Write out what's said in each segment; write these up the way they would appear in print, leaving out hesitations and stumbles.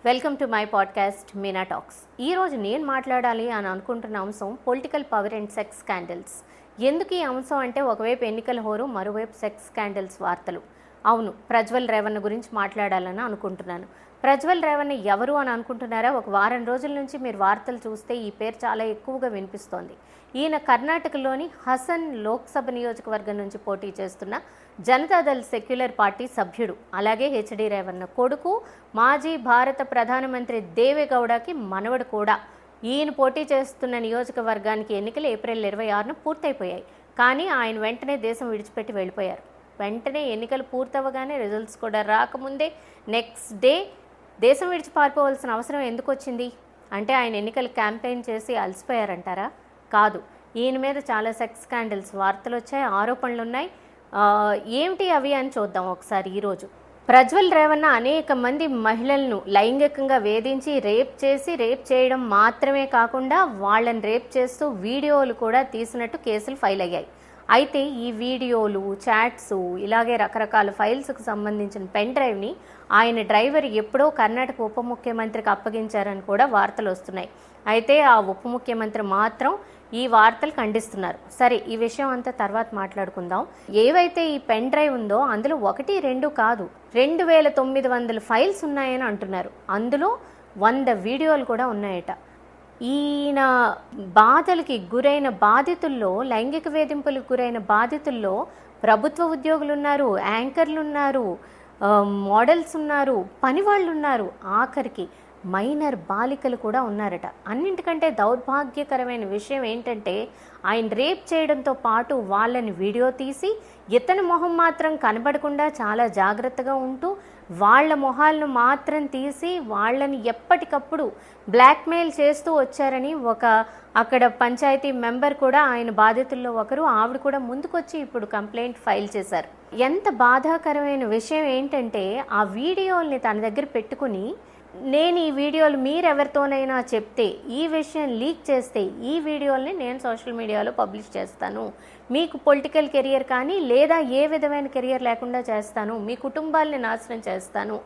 Welcome to my podcast Meena talks. ఈరోజు నేను మాట్లాడాలి అని అనుకుంటున్న అంశం political power and sex scandals. ఎందుకు ఈ అంశం అంటే ఒకవైపు ఎన్నికల హోరు, మరోవైపు సెక్స్ స్కాండల్స్ వార్తలు. అవును, ప్రజ్వల్ రేవణ్ణ గురించి మాట్లాడాలని అనుకుంటున్నాను. ప్రజ్వల్ రేవణ్ణ ఎవరు అని అనుకుంటున్నారా? ఒక వారం రోజుల నుంచి మీరు వార్తలు చూస్తే ఈ పేరు చాలా ఎక్కువగా వినిపిస్తోంది. ఈయన కర్ణాటకలోని హసన్ లోక్సభ నియోజకవర్గం నుంచి పోటీ చేస్తున్న జనతాదళ్ సెక్యులర్ పార్టీ సభ్యుడు. అలాగే హెచ్డి రేవణ్ణ కొడుకు, మాజీ భారత ప్రధానమంత్రి దేవేగౌడకి మనవడు కూడా. ఈయన పోటీ చేస్తున్న నియోజకవర్గానికి ఎన్నికలు ఏప్రిల్ 26న పూర్తయిపోయాయి. కానీ ఆయన వెంటనే దేశం విడిచిపెట్టి వెళ్ళిపోయారు. వెంటనే ఎన్నికలు పూర్తవగానే రిజల్ట్స్ కూడా రాకముందే నెక్స్ట్ డే దేశం విడిచి పారిపోవాల్సిన అవసరం ఎందుకు వచ్చింది అంటే ఆయన ఎన్నికల క్యాంపెయిన్ చేసి అలసిపోయారంటారా? కాదు, ఈయన మీద చాలా సెక్స్ స్కాండల్స్ వార్తలు వచ్చాయి, ఆరోపణలు ఉన్నాయి. ఏమిటి అవి అని చూద్దాం ఒకసారి. ఈరోజు ప్రజ్వల్ రేవణ్ణ అనేక మంది మహిళలను లైంగికంగా వేధించి రేప్ చేయడం మాత్రమే కాకుండా వాళ్ళని రేప్ చేస్తూ వీడియోలు కూడా తీసినట్టు కేసులు ఫైల్ అయ్యాయి. అయితే ఈ వీడియోలు, చాట్స్, ఇలాగే రకరకాల ఫైల్స్కు సంబంధించిన పెన్ డ్రైవ్ని ఆయన డ్రైవర్ ఎప్పుడో కర్ణాటక ఉప ముఖ్యమంత్రికి అప్పగించారని కూడా వార్తలు వస్తున్నాయి. అయితే ఆ ఉప ముఖ్యమంత్రి మాత్రం ఈ వార్తలు ఖండిస్తున్నారు. సరే, ఈ విషయం అంతా తర్వాత మాట్లాడుకుందాం. ఏవైతే ఈ పెన్ డ్రైవ్ ఉందో అందులో 1, 2 కాదు, 2900 ఫైల్స్ ఉన్నాయని అంటున్నారు. అందులో 100 వీడియోలు కూడా ఉన్నాయట. ఈయన బాధలకి గురైన బాధితుల్లో, లైంగిక వేధింపులకు గురైన బాధితుల్లో ప్రభుత్వ ఉద్యోగులు ఉన్నారు, యాంకర్లు ఉన్నారు, మోడల్స్ ఉన్నారు, పనివాళ్ళు ఉన్నారు, ఆఖరికి మైనర్ బాలికలు కూడా ఉన్నారట. అన్నింటికంటే దౌర్భాగ్యకరమైన విషయం ఏంటంటే ఆయన రేప్ చేయడంతో పాటు వాళ్ళని వీడియో తీసి ఇతని మొహం మాత్రం కనబడకుండా చాలా జాగ్రత్తగా ఉంటూ వాళ్ళ మొహాలను మాత్రం తీసి వాళ్ళని ఎప్పటికప్పుడు బ్లాక్మెయిల్ చేస్తూ వచ్చారని అక్కడ పంచాయతీ మెంబర్ కూడా, ఆయన బాధితుల్లో ఒకరు, ఆవిడ కూడా ముందుకొచ్చి ఇప్పుడు కంప్లైంట్ ఫైల్ చేశారు. ఎంత బాధాకరమైన విషయం ఏంటంటే ఆ వీడియోల్ని తన దగ్గర పెట్టుకుని, నేను ఈ వీడియోలు మీరెవరితోనైనా చెప్తే, ఈ విషయం లీక్ చేస్తే ఈ వీడియోల్ని నేను సోషల్ మీడియాలో పబ్లిష్ చేస్తాను, మీకు పొలిటికల్ కెరియర్ కానీ లేదా ఏ విధమైన కెరియర్ లేకుండా చేస్తాను, మీ కుటుంబాలని నాశనం చేస్తాను,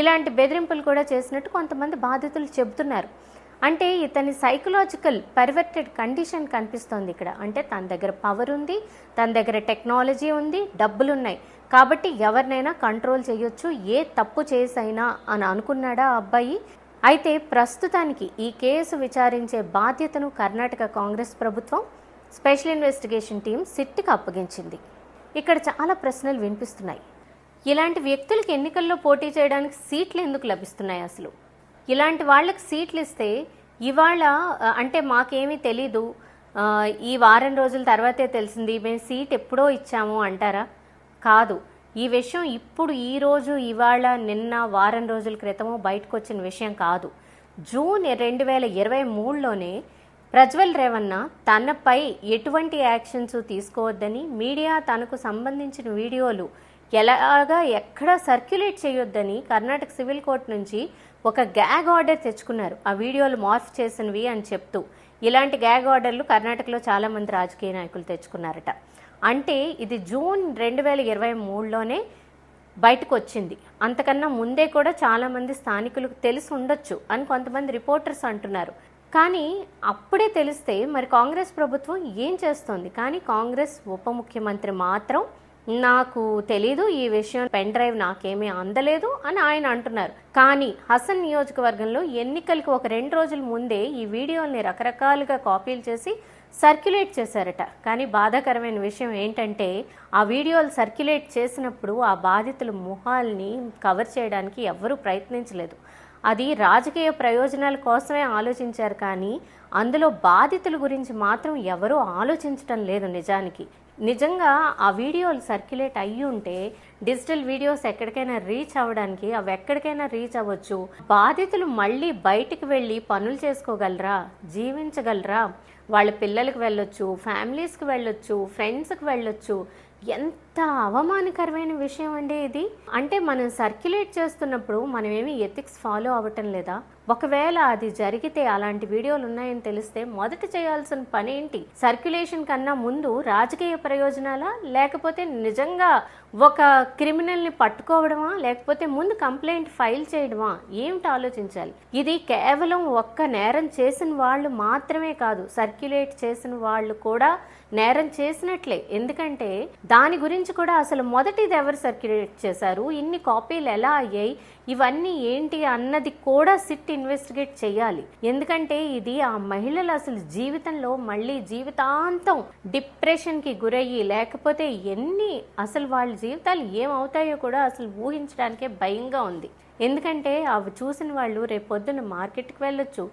ఇలాంటి బెదిరింపులు కూడా చేసినట్టు కొంతమంది బాధితులు చెబుతున్నారు. అంటే ఇతని సైకలాజికల్ పర్వర్టెడ్ కండిషన్ కనిపిస్తోంది ఇక్కడ. అంటే తన దగ్గర పవర్ ఉంది, తన దగ్గర టెక్నాలజీ ఉంది, డబ్బులు ఉన్నాయి కాబట్టి ఎవరినైనా కంట్రోల్ చేయొచ్చు, ఏ తప్పు చేసైనా అని అనుకున్నాడా ఆ అబ్బాయి. అయితే ప్రస్తుతానికి ఈ కేసు విచారించే బాధ్యతను కర్ణాటక కాంగ్రెస్ ప్రభుత్వం స్పెషల్ ఇన్వెస్టిగేషన్ టీం సిట్కి అప్పగించింది. ఇక్కడ చాలా ప్రశ్నలు వినిపిస్తున్నాయి. ఇలాంటి వ్యక్తులకు ఎన్నికల్లో పోటీ చేయడానికి సీట్లు ఎందుకు లభిస్తున్నాయి? అసలు ఇలాంటి వాళ్ళకి సీట్లు ఇస్తే ఇవాళ అంటే మాకేమీ తెలీదు, ఈ వారం రోజుల తర్వాతే తెలిసింది, మేము సీట్ ఎప్పుడో ఇచ్చాము అంటారా? కాదు, ఈ విషయం ఇప్పుడు ఈరోజు, ఇవాళ, నిన్న, వారం రోజుల క్రితమో బయటకు వచ్చిన విషయం కాదు. జూన్ 2023లోనే ప్రజ్వల్ రేవణ్ణ తనపై ఎటువంటి యాక్షన్స్ తీసుకోవద్దని, మీడియా తనకు సంబంధించిన వీడియోలు ఎక్కడ సర్క్యులేట్ చేయొద్దని కర్ణాటక సివిల్ కోర్టు నుంచి ఒక గ్యాగ్ ఆర్డర్ తెచ్చుకున్నారు. ఆ వీడియోలు మార్ఫ్ చేసినవి అని చెప్తూ. ఇలాంటి గ్యాగ్ ఆర్డర్లు కర్ణాటకలో చాలామంది రాజకీయ నాయకులు తెచ్చుకున్నారట. అంటే ఇది జూన్ 2023లోనే బయటకు వచ్చింది. అంతకన్నా ముందే కూడా చాలామంది స్థానికులకు తెలిసి ఉండొచ్చు అని కొంతమంది రిపోర్టర్స్ అంటున్నారు. కానీ అప్పుడే తెలిస్తే మరి కాంగ్రెస్ ప్రభుత్వం ఏం చేస్తోంది? కానీ కాంగ్రెస్ ఉప ముఖ్యమంత్రి మాత్రం నాకు తెలీదు, ఈ విషయం పెన్ డ్రైవ్ నాకేమీ అందలేదు అని ఆయన అంటున్నారు. కానీ హసన్ నియోజకవర్గంలో ఎన్నికలకు ఒక 2 రోజుల ముందే ఈ వీడియోల్ని రకరకాలుగా కాపీలు చేసి సర్క్యులేట్ చేశారట. కానీ బాధాకరమైన విషయం ఏంటంటే ఆ వీడియోలు సర్క్యులేట్ చేసినప్పుడు ఆ బాధితుల మొహాల్ని కవర్ చేయడానికి ఎవ్వరూ ప్రయత్నించలేదు. అది రాజకీయ ప్రయోజనాల కోసమే ఆలోచించారు, కానీ అందులో బాధితుల గురించి మాత్రం ఎవరూ ఆలోచించడం లేదు. నిజంగా ఆ వీడియోలు సర్క్యులేట్ అయ్యి ఉంటే డిజిటల్ వీడియోస్ ఎక్కడికైనా రీచ్ అవ్వడానికి అవి ఎక్కడికైనా రీచ్ అవ్వచ్చు. బాధితులు మళ్ళీ బయటికి వెళ్ళి పనులు చేసుకోగలరా, జీవించగలరా, వాళ్ళ పిల్లలకు వెళ్ళొచ్చు, ఫ్యామిలీస్కి వెళ్ళొచ్చు, ఫ్రెండ్స్కి వెళ్ళొచ్చు. ఎంత అవమానకరమైన విషయం అండి ఇది. అంటే మనం సర్క్యులేట్ చేస్తున్నప్పుడు మనం ఏమి ఎథిక్స్ ఫాలో అవ్వటం లేదా? ఒకవేళ అది జరిగితే, అలాంటి వీడియోలు ఉన్నాయని తెలిస్తే మొదట చేయాల్సిన పని ఏంటి? సర్క్యులేషన్ కన్నా ముందు రాజకీయ ప్రయోజనాలా, లేకపోతే నిజంగా ఒక క్రిమినల్ని పట్టుకోవడమా, లేకపోతే ముందు కంప్లైంట్ ఫైల్ చేయడమా? ఏమిటి ఆలోచించాలి. ఇది కేవలం ఒక్క నేరం చేసిన వాళ్ళు మాత్రమే కాదు, సర్క్యులేట్ చేసిన వాళ్ళు కూడా నేరం చేసినట్లే. ఎందుకంటే దాని గురించి కూడా అసలు మొదటిది ఎవరు సర్క్యులేట్ చేశారు, ఇన్ని కాపీలు ఎలా అయ్యాయి, ఇవన్నీ ఏంటి అన్నది కూడా సిట్ ఇన్వెస్టిగేట్ చేయాలి. ఎందుకంటే ఇది ఆ మహిళలు అసలు జీవితంలో మళ్ళీ జీవితాంతం డిప్రెషన్కి గురయ్యి, లేకపోతే అసలు వాళ్ళ జీవితాలు ఏమవుతాయో కూడా అసలు ఊహించడానికే భయంగా ఉంది. ఎందుకంటే అవి చూసిన వాళ్ళు రేపొద్దున మార్కెట్కి వెళ్ళొచ్చు,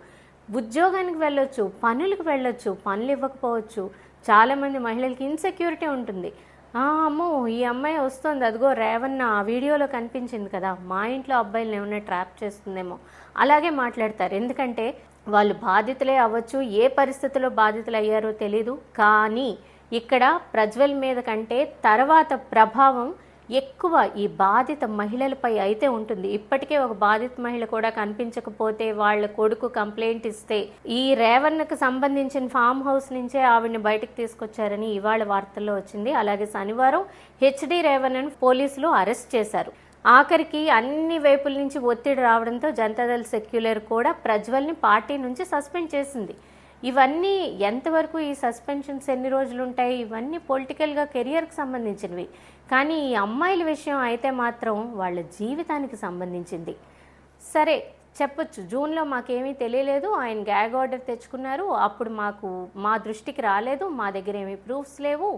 ఉద్యోగానికి వెళ్ళొచ్చు, పనులకు వెళ్ళొచ్చు, పనులు ఇవ్వకపోవచ్చు. చాలామంది మహిళలకి ఇన్సెక్యూరిటీ ఉంటుంది. అమ్మో ఈ అమ్మాయి వస్తుంది, అదిగో రేవన్న ఆ వీడియోలో కనిపించింది కదా, మా ఇంట్లో అబ్బాయిలను ఏమైనా ట్రాప్ చేస్తుందేమో, అలాగే మాట్లాడతారు. ఎందుకంటే వాళ్ళు బాధితులే అవ్వచ్చు, ఏ పరిస్థితుల్లో బాధితులు అయ్యారో తెలీదు. కానీ ఇక్కడ ప్రజ్వల్ మీద కంటే తర్వాత ప్రభావం ఎక్కువ ఈ బాధిత మహిళలపై అయితే ఉంటుంది. ఇప్పటికే ఒక బాధిత మహిళ కూడా కనిపించకపోతే వాళ్ళ కొడుకు కంప్లైంట్ ఇస్తే ఈ రేవన్నకు సంబంధించిన ఫామ్ హౌస్ నుంచే ఆవిడని బయటకు తీసుకొచ్చారని ఇవాళ వార్తల్లో వచ్చింది. అలాగే శనివారం హెచ్డి రేవన్నను పోలీసులు అరెస్ట్ చేశారు. ఆఖరికి అన్ని వైపుల నుంచి ఒత్తిడి రావడంతో జనతాదళ్ సెక్యులర్ కూడా ప్రజ్వల్ని పార్టీ నుంచి సస్పెండ్ చేసింది. ఇవన్నీ ఎంతవరకు, ఈ సస్పెన్షన్స్ ఎన్ని రోజులు ఉంటాయి, ఇవన్నీ పొలిటికల్గా కెరియర్కి సంబంధించినవి. కానీ ఈ అమ్మాయిల విషయం అయితే మాత్రం వాళ్ళ జీవితానికి సంబంధించింది. సరే చెప్పొచ్చు, జూన్లో మాకేమీ తెలియలేదు, ఆయన గ్యాగ్ ఆర్డర్ తెచ్చుకున్నారు, అప్పుడు మా దృష్టికి రాలేదు, మా దగ్గర ఏమీ ప్రూఫ్స్ లేవు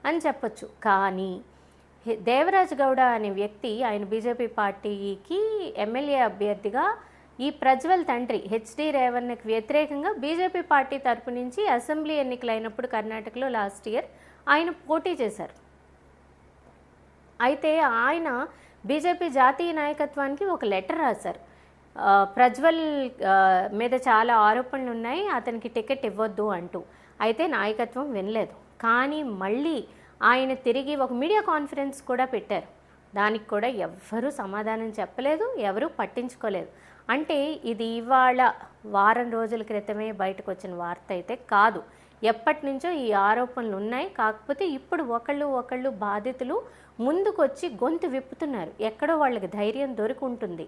అని చెప్పొచ్చు. కానీ దేవరాజ్ గౌడ అనే వ్యక్తి, ఆయన బీజేపీ పార్టీకి ఎమ్మెల్యే అభ్యర్థిగా ఈ ప్రజ్వల్ తండ్రి హెచ్డి రేవన్నకు వ్యతిరేకంగా బీజేపీ పార్టీ తరపు నుంచి అసెంబ్లీ ఎన్నికలైనప్పుడు కర్ణాటకలో లాస్ట్ ఇయర్ ఆయన పోటీ చేశారు. అయితే ఆయన బీజేపీ జాతీయ నాయకత్వానికి ఒక లెటర్ రాశారు. ప్రజ్వల్ మీద చాలా ఆరోపణలు ఉన్నాయి, అతనికి టికెట్ ఇవ్వద్దు అంటూ. అయితే నాయకత్వం వినలేదు. కానీ మళ్ళీ ఆయన తిరిగి ఒక మీడియా కాన్ఫరెన్స్ కూడా పెట్టారు. దానికి కూడా ఎవ్వరూ సమాధానం చెప్పలేదు, ఎవరూ పట్టించుకోలేదు. అంటే ఇది ఇవాళ వారం రోజుల క్రితమే బయటకు వచ్చిన వార్త అయితే కాదు, ఎప్పటి నుంచో ఈ ఆరోపణలు ఉన్నాయి. కాకపోతే ఇప్పుడు ఒకళ్ళు బాధితులు ముందుకొచ్చి గొంతు విప్పుతున్నారు. ఎక్కడో వాళ్ళకి ధైర్యం దొరికింటుంది.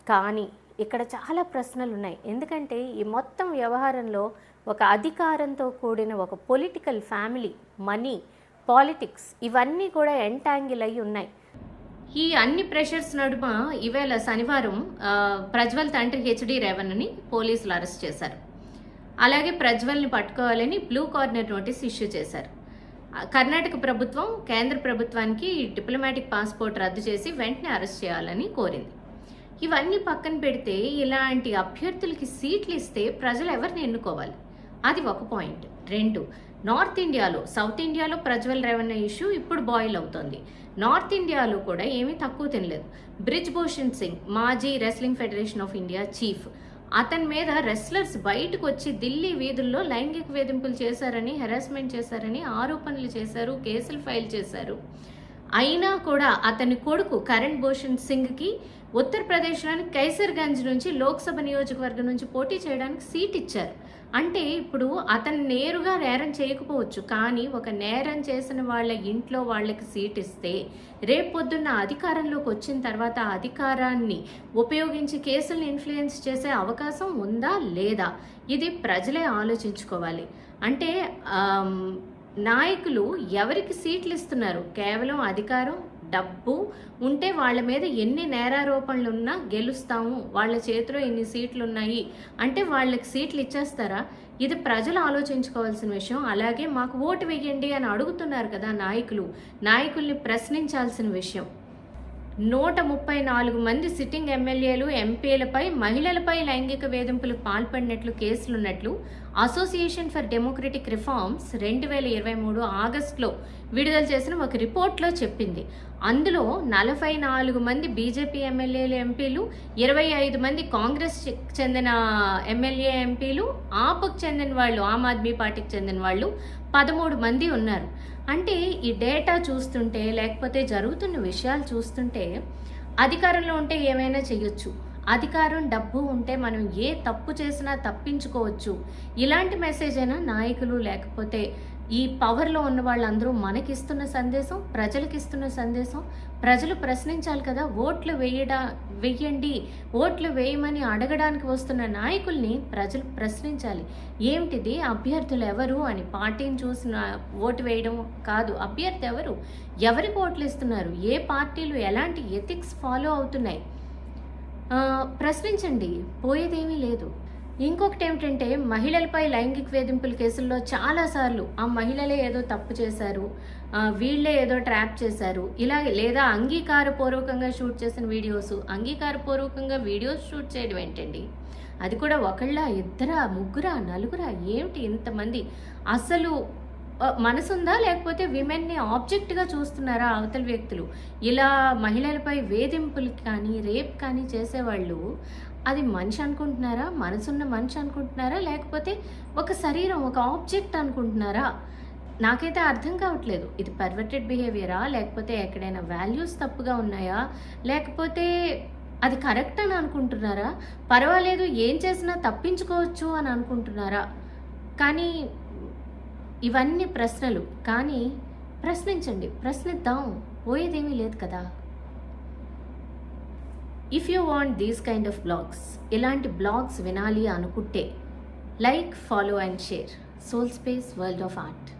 కానీ ఇక్కడ చాలా ప్రశ్నలు ఉన్నాయి. ఎందుకంటే ఈ మొత్తం వ్యవహారంలో ఒక అధికారంతో కూడిన ఒక పొలిటికల్ ఫ్యామిలీ, మనీ, పాలిటిక్స్ ఇవన్నీ కూడా ఎంటాంగిల్ అయి ఉన్నాయి. ఈ అన్ని ప్రెషర్స్ నడుమ ఇవాళ శనివారం ప్రజ్వల్ తండ్రి హెచ్డి రేవన్నని పోలీసులు అరెస్ట్ చేశారు. అలాగే ప్రజ్వల్ని పట్టుకోవాలని బ్లూ కార్నర్ నోటీస్ ఇష్యూ చేశారు. కర్ణాటక ప్రభుత్వం కేంద్ర ప్రభుత్వానికి డిప్లొమాటిక్ పాస్పోర్ట్ రద్దు చేసి వెంటనే అరెస్ట్ చేయాలని కోరింది. ఇవన్నీ పక్కన పెడితే ఇలాంటి అభ్యర్థులకి సీట్లు ఇస్తే ప్రజలు ఎవరిని ఎన్నుకోవాలి, అది ఒక పాయింట్. 2, నార్త్ ఇండియాలో, సౌత్ ఇండియాలో ప్రజ్వల్ రేవన్న ఇష్యూ ఇప్పుడు బాయిల్ అవుతోంది. నార్త్ ఇండియాలో కూడా ఏమీ తక్కువ తినలేదు. బ్రిజ్ భూషణ్ సింగ్, మాజీ wrestling federation of India chief, అతని మీద రెస్లర్స్ బయటకు వచ్చి ఢిల్లీ వీధుల్లో లైంగిక వేధింపులు చేశారని, హెరాస్మెంట్ చేశారని ఆరోపణలు చేశారు, కేసులు ఫైల్ చేశారు. అయినా కూడా అతని కొడుకు కరణ్ భూషణ్ సింగ్కి ఉత్తరప్రదేశ్లోని కైసర్గంజ్ నుంచి లోక్సభ నియోజకవర్గం నుంచి పోటీ చేయడానికి సీట్ ఇచ్చారు. అంటే ఇప్పుడు అతను నేరుగా నేరం చేయకపోవచ్చు, కానీ ఒక నేరం చేసిన వాళ్ళ ఇంట్లో వాళ్ళకి సీట్ ఇస్తే రేపొద్దున్న అధికారంలోకి వచ్చిన తర్వాత అధికారాన్ని ఉపయోగించి కేసులను ఇన్ఫ్లుయెన్స్ చేసే అవకాశం ఉందా లేదా, ఇది ప్రజలే ఆలోచించుకోవాలి. అంటే నాయకులు ఎవరికి సీట్లు ఇస్తున్నారు, కేవలం అధికారం, డబ్బు ఉంటే వాళ్ళ మీద ఎన్ని నేరారోపణలు ఉన్నా గెలుస్తాము, వాళ్ళ చేతిలో ఇన్ని సీట్లు ఉన్నాయి అంటే వాళ్ళకి సీట్లు ఇచ్చేస్తారా? ఇది ప్రజలు ఆలోచించుకోవాల్సిన విషయం. అలాగే మాకు ఓటు వేయండి అని అడుగుతున్నారు కదా నాయకుల్ని ప్రశ్నించాల్సిన విషయం. 134 మంది సిట్టింగ్ ఎమ్మెల్యేలు, ఎంపీలపై మహిళలపై లైంగిక వేధింపులకు పాల్పడినట్లు కేసులున్నట్లు అసోసియేషన్ ఫర్ డెమోక్రటిక్ రిఫార్మ్స్ 2023 ఆగస్టులో విడుదల చేసిన ఒక రిపోర్ట్లో చెప్పింది. అందులో 44 మంది బీజేపీ ఎమ్మెల్యేలు ఎంపీలు, 25 మంది కాంగ్రెస్ చెందిన ఎమ్మెల్యే ఎంపీలు, ఆప్కు చెందిన వాళ్ళు, ఆమ్ ఆద్మీ పార్టీకి చెందిన వాళ్ళు 13 మంది ఉన్నారు. అంటే ఈ డేటా చూస్తుంటే, లేకపోతే జరుగుతున్న విషయాలు చూస్తుంటే, అధికారంలో ఉంటే ఏమైనా చేయొచ్చు, అధికారం డబ్బు ఉంటే మనం ఏ తప్పు చేసినా తప్పించుకోవచ్చు, ఇలాంటి మెసేజ్ అయినా నాయకులు లేకపోతే ఈ పవర్లో ఉన్న వాళ్ళందరూ మనకిస్తున్న సందేశం, ప్రజలకు ఇస్తున్న సందేశం. ప్రజలు ప్రశ్నించాలి కదా, వెయ్యండి, ఓట్లు వేయమని అడగడానికి వస్తున్న నాయకుల్ని ప్రజలు ప్రశ్నించాలి. ఏమిటిది, అభ్యర్థులు ఎవరు అని. పార్టీని చూసిన ఓటు వేయడం కాదు, అభ్యర్థి ఎవరు, ఎవరికి ఓట్లు ఇస్తున్నారు, ఏ పార్టీలు ఎలాంటి ఎథిక్స్ ఫాలో అవుతున్నాయి, ప్రశ్నించండి, పోయేదేమీ లేదు. ఇంకొకటి ఏమిటంటే, మహిళలపై లైంగిక వేధింపుల కేసుల్లో చాలాసార్లు ఆ మహిళలే ఏదో తప్పు చేశారు, వీళ్ళే ఏదో ట్రాప్ చేశారు, ఇలా లేదా అంగీకారపూర్వకంగా షూట్ చేసిన వీడియోస్, అంగీకారపూర్వకంగా వీడియోస్ షూట్ చేయడం ఏంటండి, అది కూడా ఒకళ్ళ, ఇద్దరా, ముగ్గురా, నలుగురా, ఏమిటి ఇంతమంది? అసలు మనసుందా, లేకపోతే విమెన్ని ఆబ్జెక్ట్గా చూస్తున్నారా అవతల వ్యక్తులు? ఇలా మహిళలపై వేధింపులు కానీ రేప్ కానీ చేసేవాళ్ళు అది మనిషి అనుకుంటున్నారా, మనసున్న మనిషి అనుకుంటున్నారా, లేకపోతే ఒక శరీరం, ఒక ఆబ్జెక్ట్ అనుకుంటున్నారా? నాకైతే అర్థం కావట్లేదు. ఇది పర్వర్టెడ్ బిహేవియరా, లేకపోతే ఎక్కడైనా వాల్యూస్ తప్పుగా ఉన్నాయా, లేకపోతే అది కరెక్ట్ అని అనుకుంటున్నారా, పర్వాలేదు ఏం చేసినా తప్పించుకోవచ్చు అని అనుకుంటున్నారా? కానీ ఇవన్నీ ప్రశ్నలు. కానీ ప్రశ్నించండి, ప్రశ్నిద్దాం, పోయేదేమీ లేదు కదా. If you want these kind of blogs, ఇలాంటి బ్లాగ్స్ వినాలి అనుకుంటే like, follow and share Soul Space World of art.